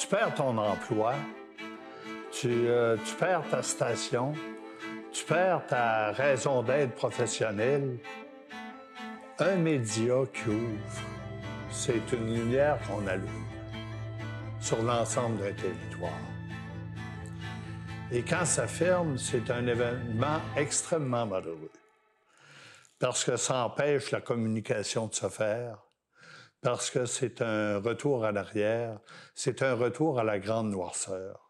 tu perds ton emploi, tu perds ta station, tu perds ta raison d'être professionnelle. Un média qui ouvre, c'est une lumière qu'on allume sur l'ensemble d'un territoire. Et quand ça ferme, c'est un événement extrêmement malheureux. Parce que ça empêche la communication de se faire, parce que c'est un retour à l'arrière, c'est un retour à la grande noirceur.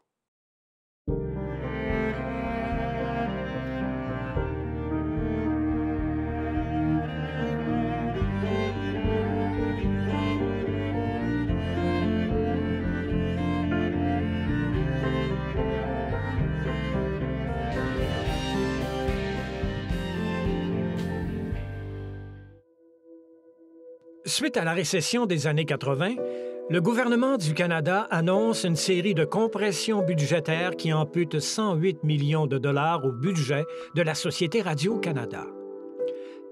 Suite à la récession des années 80, le gouvernement du Canada annonce une série de compressions budgétaires qui amputent 108 millions de dollars au budget de la Société Radio-Canada.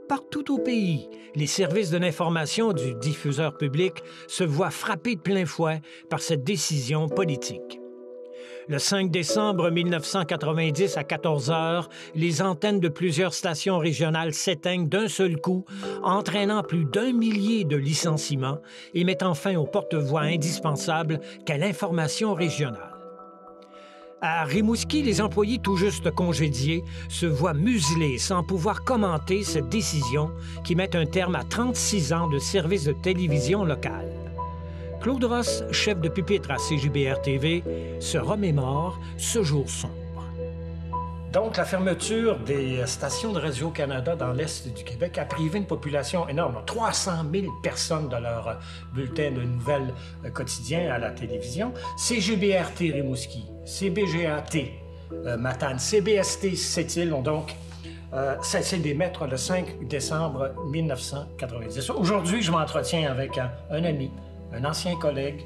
Partout au pays, les services de l'information du diffuseur public se voient frappés de plein fouet par cette décision politique. Le 5 décembre 1990 à 14 heures, les antennes de plusieurs stations régionales s'éteignent d'un seul coup, entraînant plus d'1 millier de licenciements et mettant fin au porte-voix indispensable qu'est l'information régionale. À Rimouski, les employés tout juste congédiés se voient muselés sans pouvoir commenter cette décision qui met un terme à 36 ans de service de télévision locale. Claude Ross, chef de pupitre à CJBR-TV, se remémore ce jour sombre. Donc, la fermeture des stations de Radio-Canada dans l'Est du Québec a privé une population énorme, 300 000 personnes de leur bulletin de nouvelles quotidien à la télévision. CJBR-T Rimouski, CBGA-T Matane, CBST Sept-Îles ont donc cessé d'émettre le 5 décembre 1990. Aujourd'hui, je m'entretiens avec un ami, un ancien collègue,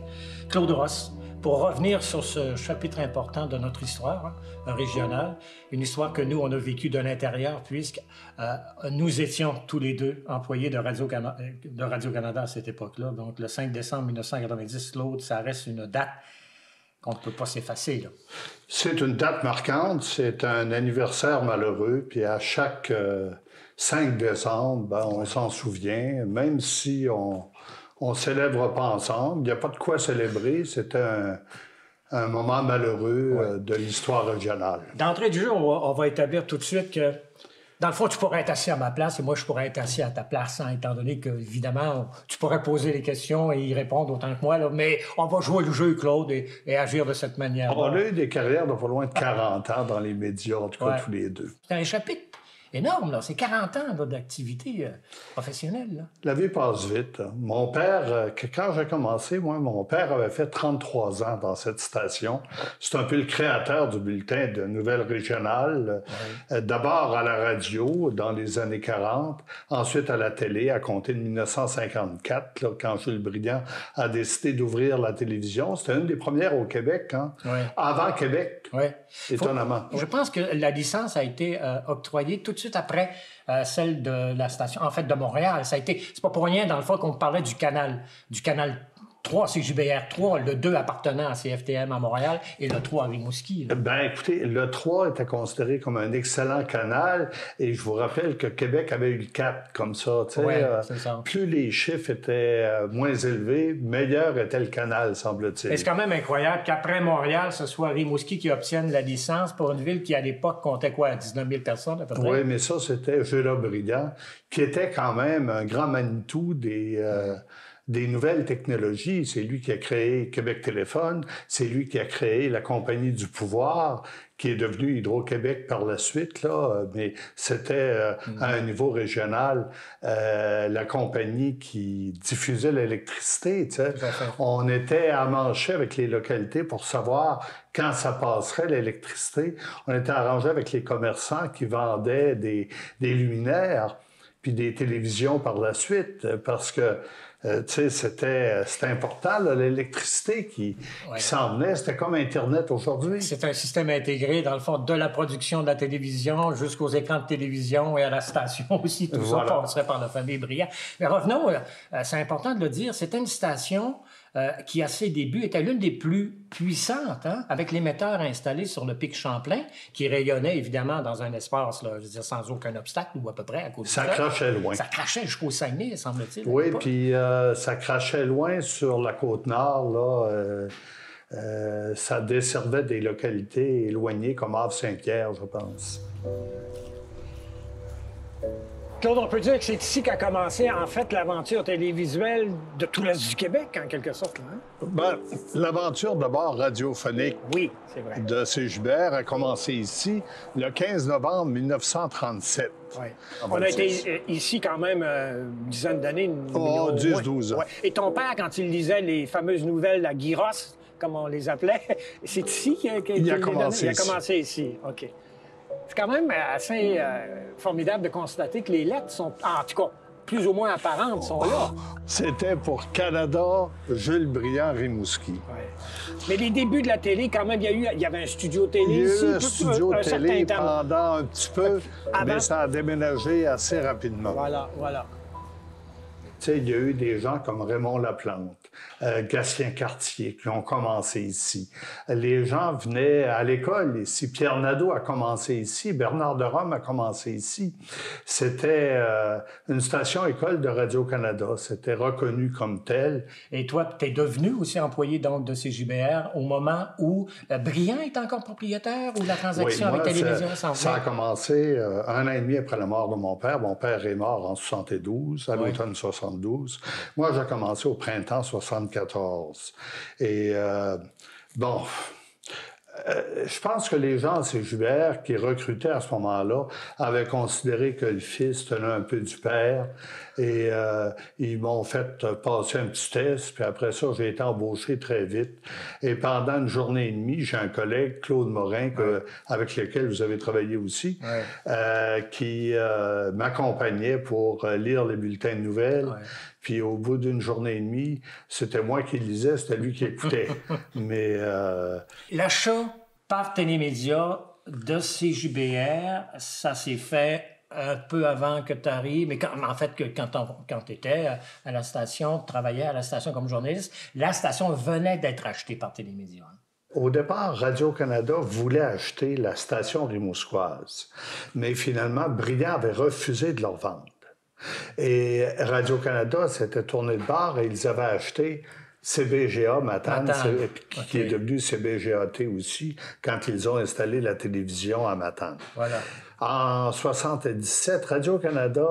Claude Ross, pour revenir sur ce chapitre important de notre histoire régionale, une histoire que nous, on a vécue de l'intérieur, puisque nous étions tous les deux employés de Radio-Canada à cette époque-là. Donc, le 5 décembre 1990, Claude, ça reste une date qu'on ne peut pas s'effacer, là. C'est une date marquante, c'est un anniversaire malheureux, puis à chaque 5 décembre, on s'en souvient, même si on ne célèbre pas ensemble. Il n'y a pas de quoi célébrer. C'est un moment malheureux de l'histoire régionale. D'entrée du jeu, on va établir tout de suite que, dans le fond, tu pourrais être assis à ma place et moi, je pourrais être assis à ta place, hein, étant donné que, évidemment, tu pourrais poser les questions et y répondre autant que moi. Là, mais on va jouer le jeu, Claude, et agir de cette manière. On a eu des carrières de pas loin de 40 ans dans les médias, en tout cas tous les deux. C'est un chapitre énorme, là. C'est 40 ans là, d'activité professionnelle. Là. La vie passe vite. Mon père, quand j'ai commencé, mon père avait fait 33 ans dans cette station. C'est un peu le créateur du bulletin de nouvelles régionales. D'abord à la radio, dans les années 40. Ensuite à la télé, à compter de 1954, là, quand Jules Briand a décidé d'ouvrir la télévision. C'était une des premières au Québec, hein? Avant Québec, étonnamment. Je pense que la licence a été octroyée tout de suite après celle de la station, en fait, de Montréal. Ça a été, c'est pas pour rien, dans le fond, qu'on parlait du canal 3, CJBR 3, le 2 appartenant à CFTM à Montréal et le 3 à Rimouski. Là. Ben, écoutez, le 3 était considéré comme un excellent canal et je vous rappelle que Québec avait eu le 4 comme ça. C'est ça. Plus les chiffres étaient moins élevés, meilleur était le canal, semble-t-il. Et c'est quand même incroyable qu'après Montréal, ce soit Rimouski qui obtienne la licence pour une ville qui, à l'époque, comptait quoi, 19 000 personnes à peu près? Oui, mais ça, c'était Jules Briand, qui était quand même un grand Manitou des nouvelles technologies. C'est lui qui a créé Québec Téléphone, c'est lui qui a créé la Compagnie du pouvoir, qui est devenue Hydro-Québec par la suite, là, mais c'était à un niveau régional la compagnie qui diffusait l'électricité. On était à mancher avec les localités pour savoir quand ça passerait l'électricité. On était arrangé avec les commerçants qui vendaient des luminaires puis des télévisions par la suite, parce que c'était important, là, l'électricité qui s'en venait. C'était comme Internet aujourd'hui. C'est un système intégré, dans le fond, de la production de la télévision jusqu'aux écrans de télévision et à la station aussi. Tout ça passerait par la famille Briand. Mais revenons, c'est important de le dire, c'était une station qui, à ses débuts, était l'une des plus puissantes, hein, avec l'émetteur installé sur le pic Champlain, qui rayonnait évidemment dans un espace, là, je veux dire, sans aucun obstacle, ou à peu près, à cause Ça crachait loin. Ça crachait jusqu'au Saguenay, semble-t-il. Oui, puis ça crachait loin sur la Côte-Nord, là. Ça desservait des localités éloignées comme Havre-Saint-Pierre, je pense. Claude, on peut dire que c'est ici qu'a commencé, en fait, l'aventure télévisuelle de tout l'Est du Québec, en quelque sorte. Là, hein? Ben, l'aventure, d'abord, radiophonique oui, c'est vrai. de Cégibert a commencé ici le 15 novembre 1937. Oui. On a été ici quand même une dizaine d'années. Oh, 10-12 ans. Ouais. Et ton père, quand il lisait les fameuses nouvelles à Guy Ross, comme on les appelait, c'est ici qu'il a commencé. Il a commencé ici. OK. C'est quand même assez formidable de constater que les lettres sont, en tout cas, plus ou moins apparentes, sont là. C'était pour Canada, Jules Briand-Rimouski. Ouais. Mais les débuts de la télé, quand même, il y avait un studio télé ici. Il y a eu un ici, studio télé pendant un petit peu, avant... mais ça a déménagé assez rapidement. Voilà, voilà. Tu sais, il y a eu des gens comme Raymond Laplante, Gatien Cartier, qui ont commencé ici. Les gens venaient à l'école ici. Pierre Nadeau a commencé ici. Bernard de Rome a commencé ici. C'était une station-école de Radio-Canada. C'était reconnu comme tel. Et toi, tu es devenu aussi employé donc, de CJBR au moment où Briand est encore propriétaire ou la transaction oui, moi, avec Télévision s'en ça a commencé un an et demi après la mort de mon père. Mon père est mort en 72, à l'automne 72. Moi, j'ai commencé au printemps 74. Et bon, je pense que les gens à Cégibert qui recrutaient à ce moment-là avaient considéré que le fils tenait un peu du père et ils m'ont fait passer un petit test. Puis après ça, j'ai été embauché très vite. Et pendant une journée et demie, j'ai un collègue, Claude Morin, avec lequel vous avez travaillé aussi, qui m'accompagnait pour lire les bulletins de nouvelles. Ouais. Puis au bout d'une journée et demie, c'était moi qui lisais, c'était lui qui écoutait. Mais l'achat par Télémédia de CJBR, ça s'est fait un peu avant que tu arrives, mais quand tu étais à la station, tu travaillais à la station comme journaliste, la station venait d'être achetée par Télémédia. Au départ, Radio-Canada voulait acheter la station rimouskoise, mais finalement, Briand avait refusé de leur vendre. Et Radio-Canada s'était tourné de bord et ils avaient acheté CBGA Matane, qui est devenu CBGA-T aussi, quand ils ont installé la télévision à Matane. Voilà. En 1977, Radio-Canada,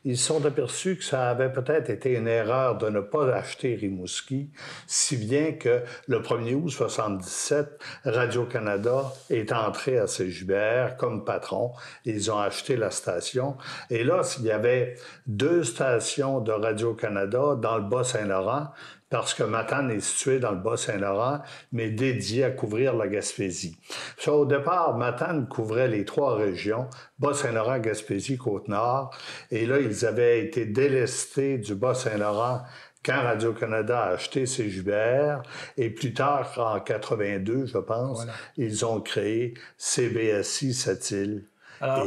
ils se sont aperçus que ça avait peut-être été une erreur de ne pas acheter Rimouski, si bien que le 1er août 1977, Radio-Canada est entré à Cégibert comme patron. Ils ont acheté la station. Et là, il y avait 2 stations de Radio-Canada dans le Bas-Saint-Laurent, parce que Matane est situé dans le Bas-Saint-Laurent, mais dédié à couvrir la Gaspésie. Ça, au départ, Matane couvrait les 3 régions, Bas-Saint-Laurent, Gaspésie, Côte-Nord, et là, ils avaient été délestés du Bas-Saint-Laurent quand Radio-Canada a acheté Cégibert, et plus tard, en 82, je pense, ils ont créé CBSI Sept-Îles. Alors,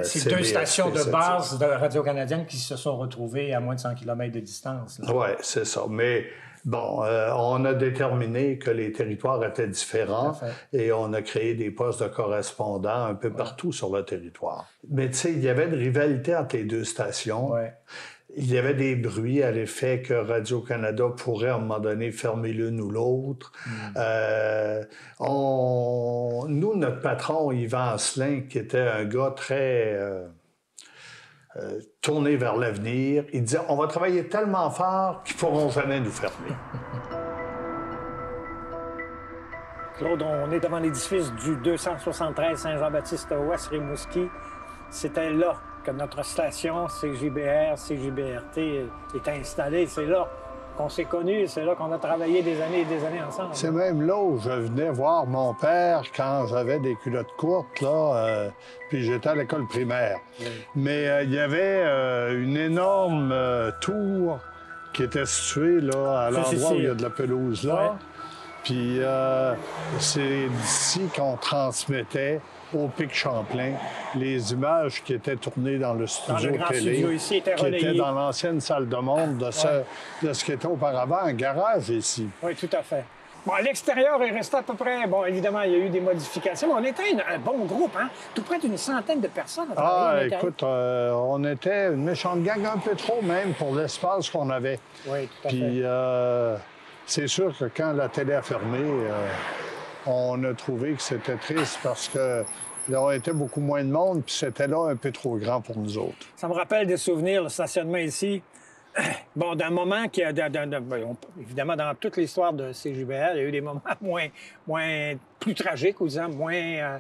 c'est 2 stations de base de Radio-Canadienne qui se sont retrouvées à moins de 100 km de distance. Oui, c'est ça. Mais bon, on a déterminé que les territoires étaient différents et on a créé des postes de correspondants un peu partout sur le territoire. Mais tu sais, il y avait une rivalité entre les 2 stations. Ouais. Il y avait des bruits à l'effet que Radio-Canada pourrait, à un moment donné, fermer l'une ou l'autre. Nous, notre patron, Yvan Asselin, qui était un gars très tourné vers l'avenir, il disait « On va travailler tellement fort qu'ils ne pourront jamais nous fermer. » Claude, on est devant l'édifice du 273 Saint-Jean-Baptiste-Ouest, Rimouski. C'était là que notre station CJBR, CJBRT est installée. C'est là qu'on s'est connus, c'est là qu'on a travaillé des années et des années ensemble. C'est même là où je venais voir mon père quand j'avais des culottes courtes, là, puis j'étais à l'école primaire. Oui. Mais il y avait une énorme tour qui était située là, à l'endroit où il y a de la pelouse là. Oui. Puis c'est d'ici qu'on transmettait au Pic Champlain les images qui étaient tournées dans le studio télé, studio ici, qui étaient dans l'ancienne salle de monde de ce qui était auparavant un garage ici. Oui, tout à fait. Bon, l'extérieur est resté à peu près... Bon, évidemment, il y a eu des modifications, mais on était un bon groupe, hein? Tout près d'une centaine de personnes. Écoute, on était une méchante gang, un peu trop même, pour l'espace qu'on avait. Oui, tout à fait. Puis c'est sûr que quand la télé a fermé, on a trouvé que c'était triste parce que là, on était beaucoup moins de monde, puis c'était là un peu trop grand pour nous autres. Ça me rappelle des souvenirs, le stationnement ici. Bon, d'un moment qui a... évidemment, dans toute l'histoire de CJBL, il y a eu des moments plus tragiques, ou disons, moins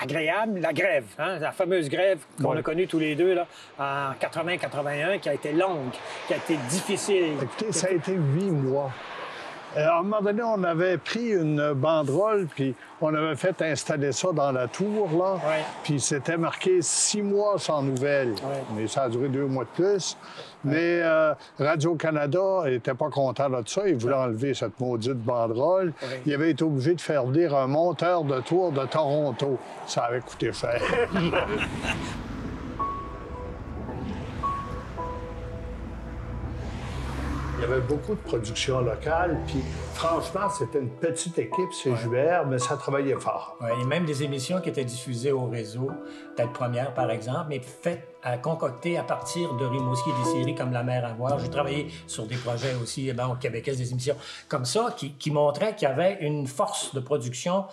agréables. La grève, hein, la fameuse grève qu'on a connue tous les deux là, en 80-81, qui a été longue, qui a été difficile. Écoutez, ça a été 8 mois. À un moment donné, on avait pris une banderole, puis on avait fait installer ça dans la tour, là. Ouais. Puis c'était marqué 6 mois sans nouvelles. Ouais. Mais ça a duré 2 mois de plus. Ouais. Mais Radio-Canada n'était pas content de ça. Il voulait enlever cette maudite banderole. Ouais. Il avait été obligé de faire venir un monteur de tour de Toronto. Ça avait coûté cher. Il y avait beaucoup de production locale, puis franchement, c'était une petite équipe, CJBR, mais ça travaillait fort. Oui, et même des émissions qui étaient diffusées au réseau, Tête Première, par exemple, mais faites, concoctées à partir de Rimouski, des séries comme La Mer à voir. J'ai travaillé sur des projets aussi, au Québécois, des émissions comme ça, qui montraient qu'il y avait une force de production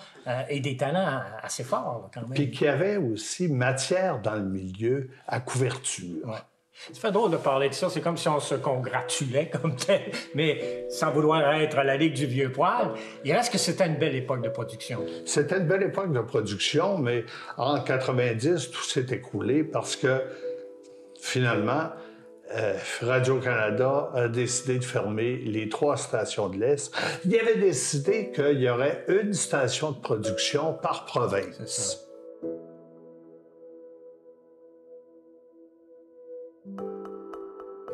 et des talents assez forts, là, quand même. Puis qu'il y avait aussi matière dans le milieu à couverture. Ouais. Ça fait drôle de parler de ça. C'est comme si on se congratulait comme tel, mais sans vouloir être à la Ligue du vieux poil. Il reste que c'était une belle époque de production. C'était une belle époque de production, mais en 90, tout s'est écoulé parce que, finalement, Radio-Canada a décidé de fermer les 3 stations de l'Est. Il avait décidé qu'il y aurait une station de production par province. C'est ça.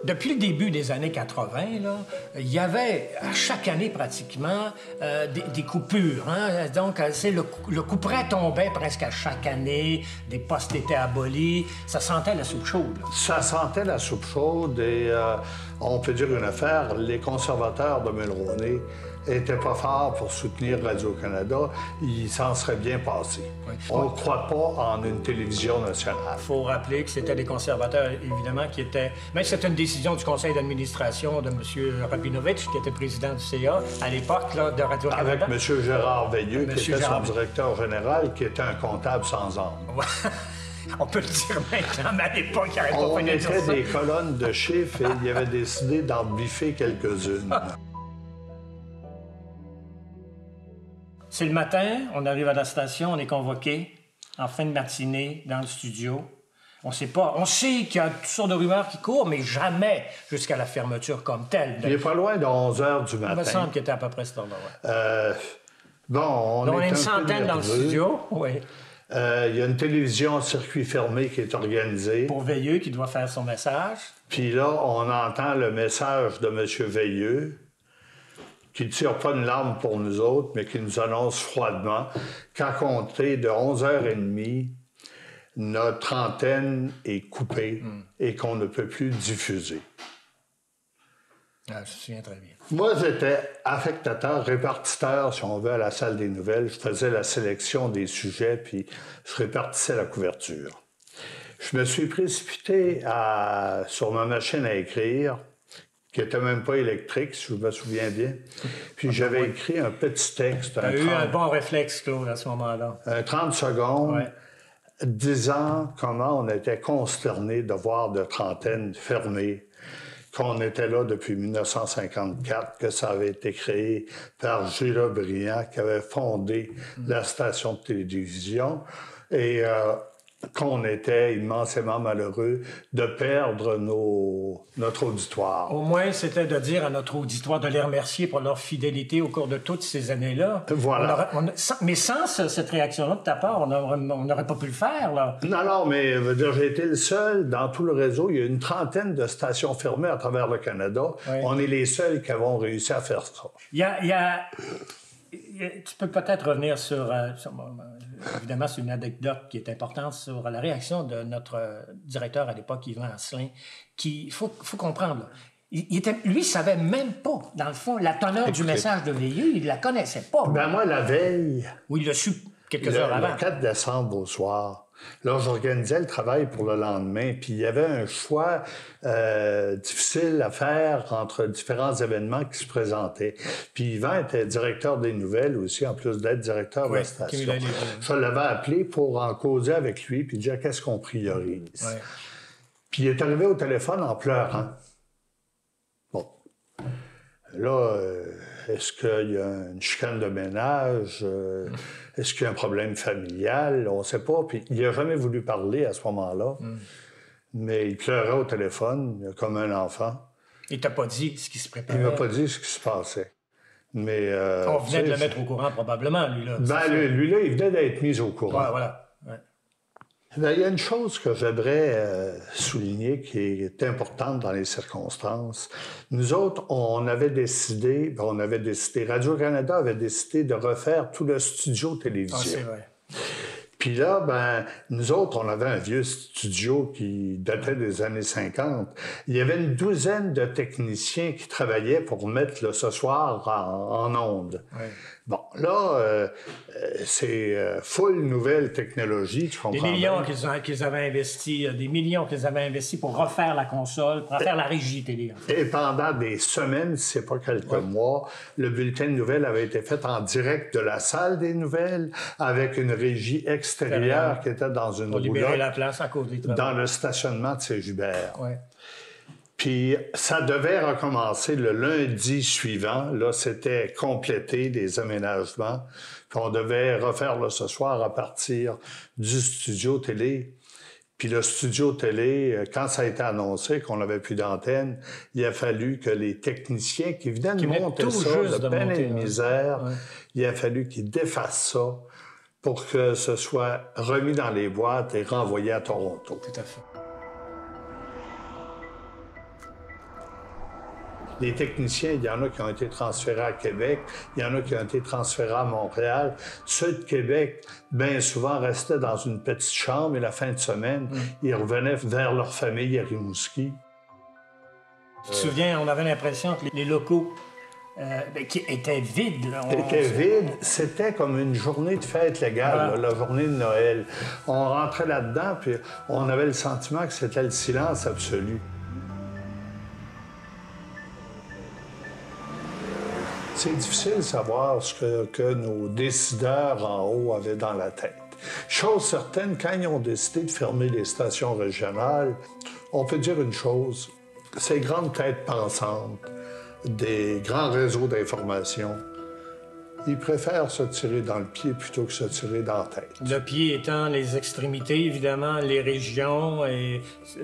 Depuis le début des années 80, là, il y avait à chaque année pratiquement des coupures. Hein? Donc, le couperet tombait presque à chaque année, des postes étaient abolis. Ça sentait la soupe chaude. Là. Ça sentait la soupe chaude et on peut dire une affaire, les conservateurs de Mulroney n'étaient pas forts pour soutenir Radio-Canada, ils s'en seraient bien passés. Oui. On ne croit pas en une télévision nationale. Il faut rappeler que c'était des conservateurs, évidemment, qui étaient... Mais c'était une décision du conseil d'administration de M. Rabinovitch, qui était président du CA à l'époque là, de Radio-Canada. Avec M. Gérard Veilleux, qui était son directeur général, qui était un comptable sans âme. On peut le dire maintenant, mais à l'époque, il n'aurait pas fallu dire ça. On était des colonnes de chiffres et il avait décidé d'en biffer quelques-unes. C'est le matin, on arrive à la station, on est convoqué en fin de matinée dans le studio. On sait pas. On sait qu'il y a toutes sortes de rumeurs qui courent, mais jamais jusqu'à la fermeture comme telle. Il n'est pas loin de 11 h du matin. Il me semble qu'il était à peu près ce temps-là. Bon, on est une centaine dans le studio. Oui. Il y a une télévision en circuit fermé qui est organisée. Pour Veilleux, qui doit faire son message. Puis là, on entend le message de M. Veilleux, qui ne tire pas une larme pour nous autres, mais qui nous annonce froidement qu'à compter de 11h30, notre antenne est coupée et qu'on ne peut plus diffuser. Ah, je me souviens très bien. Moi, j'étais affectateur, répartiteur, si on veut, à la salle des nouvelles. Je faisais la sélection des sujets, puis je répartissais la couverture. Je me suis précipité sur ma machine à écrire, qui n'était même pas électrique, si je me souviens bien. Puis j'avais écrit un petit texte. Tu as eu un bon réflexe, Claude, à ce moment-là. 30 secondes, ouais. Disant comment on était consternés de voir notre antenne fermée, qu'on était là depuis 1954, que ça avait été créé par Gilles Briand, qui avait fondé la station de télévision, et qu'on était immensément malheureux de perdre notre auditoire. Au moins, c'était de dire à notre auditoire de les remercier pour leur fidélité au cours de toutes ces années-là. Voilà. Mais sans cette réaction-là de ta part, on n'aurait pas pu le faire, là. Non, mais j'ai été le seul dans tout le réseau. Il y a une trentaine de stations fermées à travers le Canada. Oui. On est les seuls qui avons réussi à faire ça. Il y a tu peux peut-être revenir sur évidemment, c'est une anecdote qui est importante sur la réaction de notre directeur à l'époque, Yvan Asselin, qui, faut comprendre, là, lui, il savait même pas, dans le fond, la teneur du message de Veilleux, il la connaissait pas. Ben moi, la veille... Oui, il l'a su quelques heures avant. Le 4 décembre au soir, là, j'organisais le travail pour le lendemain, puis il y avait un choix difficile à faire entre différents événements qui se présentaient. Puis Yvan était directeur des nouvelles aussi, en plus d'être directeur de la station. Je l'avais appelé pour en causer avec lui, puis dire qu'est-ce qu'on priorise. Ouais. Puis il est arrivé au téléphone en pleurant. Bon. Là, est-ce qu'il y a une chicane de ménage? Est-ce qu'il y a un problème familial? On ne sait pas. Puis il n'a jamais voulu parler à ce moment-là. Mais il pleurait au téléphone, comme un enfant. Il t'a pas dit ce qui se préparait? Il m'a pas dit ce qui se passait. Mais... on venait de le mettre au courant, probablement, lui-là. Ben, lui-là, il venait d'être mis au courant. Ouais, voilà. Ouais. Ben, il y a une chose que j'aimerais souligner qui est importante dans les circonstances. Nous autres, Radio-Canada avait décidé de refaire tout le studio télévision. Ah, c'est vrai. Puis là, ben, nous autres, on avait un vieux studio qui datait des années 50. Il y avait une douzaine de techniciens qui travaillaient pour mettre le Ce Soir en onde. Ouais. Bon, là, c'est full nouvelle technologie, tu comprends? Des millions qu'ils avaient investis pour refaire la console, pour refaire la régie télé. En fait. Et pendant des semaines, si c'est pas quelques mois, le bulletin de nouvelles avait été fait en direct de la salle des nouvelles avec une régie extérieure qui était dans une roulotte. Pour libérer la place à cause des travaux. Dans le stationnement de Saint-Hubert. Ouais. Puis ça devait recommencer le lundi suivant. Là, c'était complété, les aménagements. Puis on devait refaire le Ce Soir à partir du studio télé. Puis le studio télé, quand ça a été annoncé qu'on n'avait plus d'antenne, il a fallu que les techniciens qui venaient de monter ça, de peine et de misère, il a fallu qu'ils défassent ça pour que ce soit remis dans les boîtes et renvoyé à Toronto. Tout à fait. Les techniciens, il y en a qui ont été transférés à Québec, il y en a qui ont été transférés à Montréal. Ceux de Québec, bien souvent, restaient dans une petite chambre et la fin de semaine, ils revenaient vers leur famille à Rimouski. Tu te souviens, on avait l'impression que les locaux qui étaient vides. C'était comme une journée de fête légale, la journée de Noël. On rentrait là-dedans, puis on avait le sentiment que c'était le silence absolu. C'est difficile de savoir ce que nos décideurs en haut avaient dans la tête. Chose certaine, quand ils ont décidé de fermer les stations régionales, on peut dire une chose, ces grandes têtes pensantes, des grands réseaux d'information, ils préfèrent se tirer dans le pied plutôt que se tirer dans la tête. Le pied étant les extrémités, évidemment, les régions, et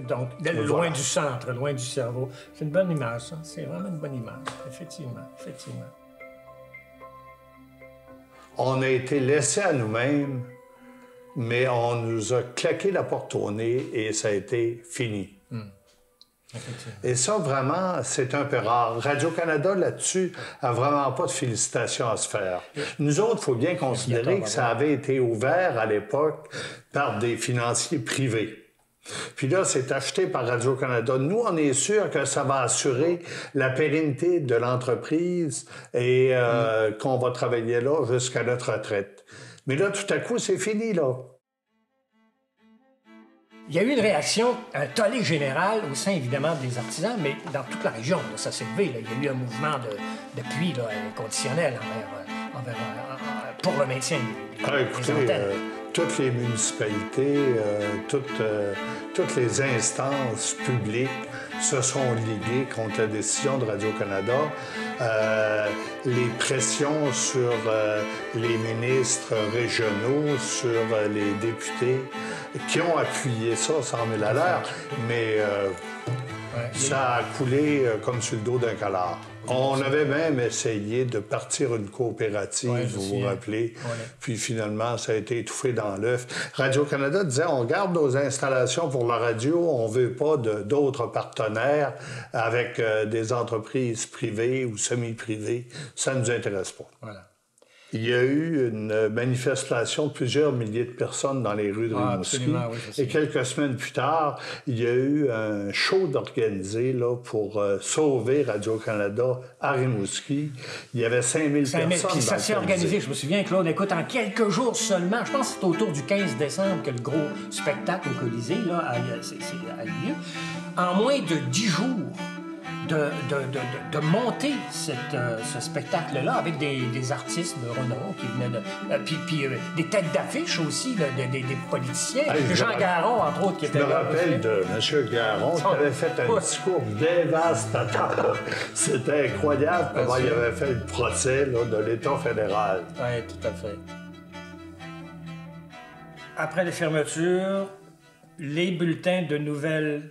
donc loin du centre, loin du cerveau. C'est une bonne image, ça. C'est vraiment une bonne image, effectivement. On a été laissés à nous-mêmes, mais on nous a claqué la porte au nez et ça a été fini. Et ça, vraiment, c'est un peu rare. Radio-Canada, là-dessus, a vraiment pas de félicitations à se faire. Nous autres, il faut bien considérer que ça avait été ouvert à l'époque par des financiers privés. Puis là, c'est acheté par Radio-Canada. Nous, on est sûr que ça va assurer la pérennité de l'entreprise et qu'on va travailler là jusqu'à notre retraite. Mais là, tout à coup, c'est fini, là. Il y a eu une réaction, un tollé général au sein, évidemment, des artisans, mais dans toute la région, là, ça s'est levé. Là. Il y a eu un mouvement d'appui conditionnel pour le maintien des antennes. Toutes les municipalités, toutes les instances publiques se sont liguées contre la décision de Radio-Canada. Les pressions sur les ministres régionaux, sur les députés, qui ont appuyé ça 100 000 à l'heure, mais ça a coulé comme sur le dos d'un calard. On avait même essayé de partir une coopérative, vous vous rappelez, puis finalement, ça a été étouffé dans l'œuf. Radio-Canada disait, on garde nos installations pour la radio, on veut pas d'autres partenaires avec des entreprises privées ou semi-privées. Ça ne nous intéresse pas. Voilà. il y a eu une manifestation de plusieurs milliers de personnes dans les rues de Rimouski. Oui, et quelques semaines plus tard, il y a eu un show organisé là, pour sauver Radio-Canada à Rimouski. Il y avait 5000 personnes. Puis ça s'est organisé, je me souviens, Claude, écoute, en quelques jours seulement, je pense que c'est autour du 15 décembre que le gros spectacle au Colisée là, a eu lieu. En moins de 10 jours, de monter ce spectacle-là avec des artistes de renom qui venaient puis des têtes d'affiche aussi, là, des politiciens. Jean Garon, entre autres, qui était là. Je me rappelle de M. Garon qui avait fait un discours dévastateur. C'était incroyable comment il avait fait le procès là, de l'État fédéral. Oui, tout à fait. Après les fermetures, les bulletins de nouvelles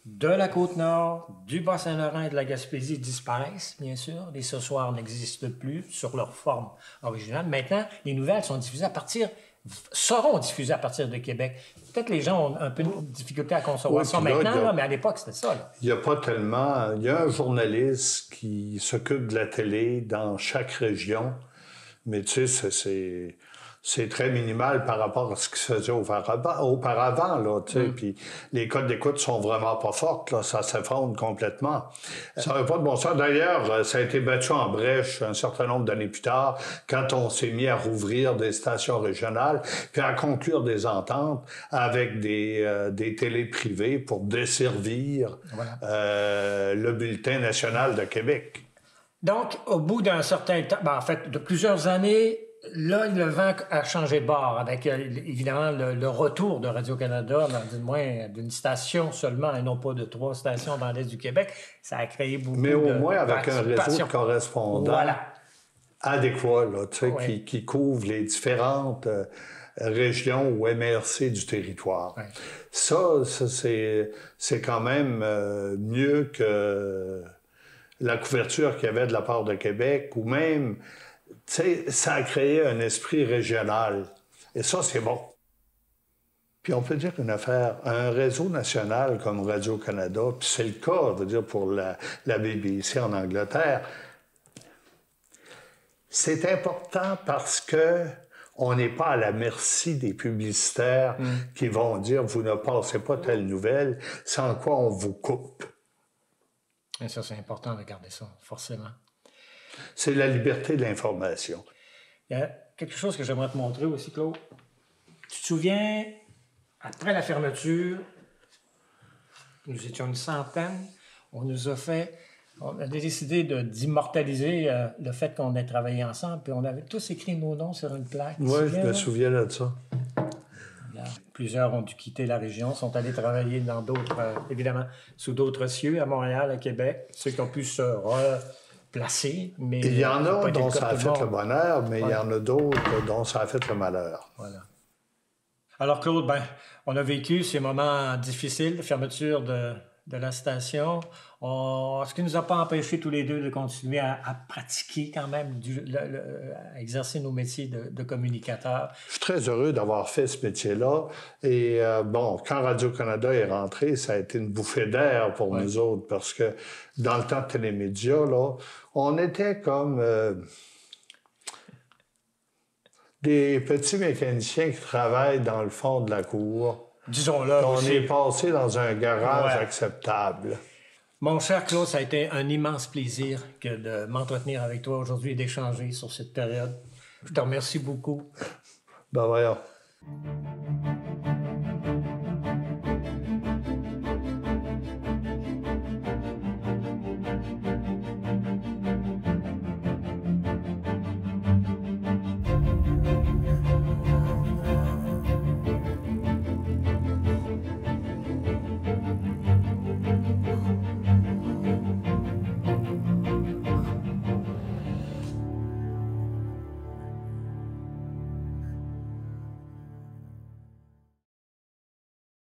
de la Côte-Nord, du Bas-Saint-Laurent et de la Gaspésie disparaissent, bien sûr. Les Ce Soir n'existent plus sur leur forme originale. Maintenant, les nouvelles seront diffusées à partir de Québec. Peut-être les gens ont un peu de difficulté à concevoir ça maintenant, mais à l'époque, c'était ça. Là. Il y a pas tellement... Il y a un journaliste qui s'occupe de la télé dans chaque région, mais tu sais, c'est très minimal par rapport à ce qui se faisait auparavant là, tu sais. Puis les codes d'écoute sont vraiment pas fortes, là, ça s'effondre complètement. Ça n'a pas de bon sens. D'ailleurs, ça a été battu en brèche un certain nombre d'années plus tard, quand on s'est mis à rouvrir des stations régionales, puis à conclure des ententes avec des télés privées pour desservir le bulletin national de Québec. Donc, au bout d'un certain temps, en fait, de plusieurs années, là, le vent a changé de bord avec, évidemment, le retour de Radio-Canada, du moins d'une station seulement, et non pas de 3 stations dans l'Est du Québec. Ça a créé beaucoup de... Mais au moins avec un réseau de correspondants adéquat, là, tu sais, qui couvre les différentes régions ou MRC du territoire. Ouais. Ça c'est quand même mieux que la couverture qu'il y avait de la part de Québec, ou même... Tu sais, ça a créé un esprit régional. Et ça, c'est bon. Puis on peut dire qu'une affaire, un réseau national comme Radio-Canada, puis c'est le cas, je veux dire, pour la BBC en Angleterre, c'est important parce que on n'est pas à la merci des publicitaires qui vont dire « Vous ne passez pas telle nouvelle, sans quoi on vous coupe. » Et ça, c'est important de garder ça, forcément. C'est la liberté de l'information. Il y a quelque chose que j'aimerais te montrer aussi, Claude. Tu te souviens, après la fermeture, nous étions une centaine, on a décidé d'immortaliser le fait qu'on ait travaillé ensemble, puis on avait tous écrit nos noms sur une plaque. Oui, je me souviens de ça. Plusieurs ont dû quitter la région, sont allés travailler dans d'autres, évidemment, sous d'autres cieux, à Montréal, à Québec. Ceux qui ont pu se replacer, mais... Il y en a dont ça a fait le bonheur, mais il y en a d'autres dont ça a fait le malheur. Voilà. Alors, Claude, on a vécu ces moments difficiles, de fermeture de la station. Ce qui ne nous a pas empêchés tous les deux de continuer à pratiquer quand même, à exercer nos métiers de communicateurs. Je suis très heureux d'avoir fait ce métier-là. Et quand Radio-Canada est rentré, ça a été une bouffée d'air pour nous autres, parce que dans le temps de Télémédia, là, on était comme des petits mécaniciens qui travaillent dans le fond de la cour. Disons-le. On est passé dans un garage acceptable. Mon cher Claude, ça a été un immense plaisir de m'entretenir avec toi aujourd'hui et d'échanger sur cette période. Je te remercie beaucoup. Ben voyons.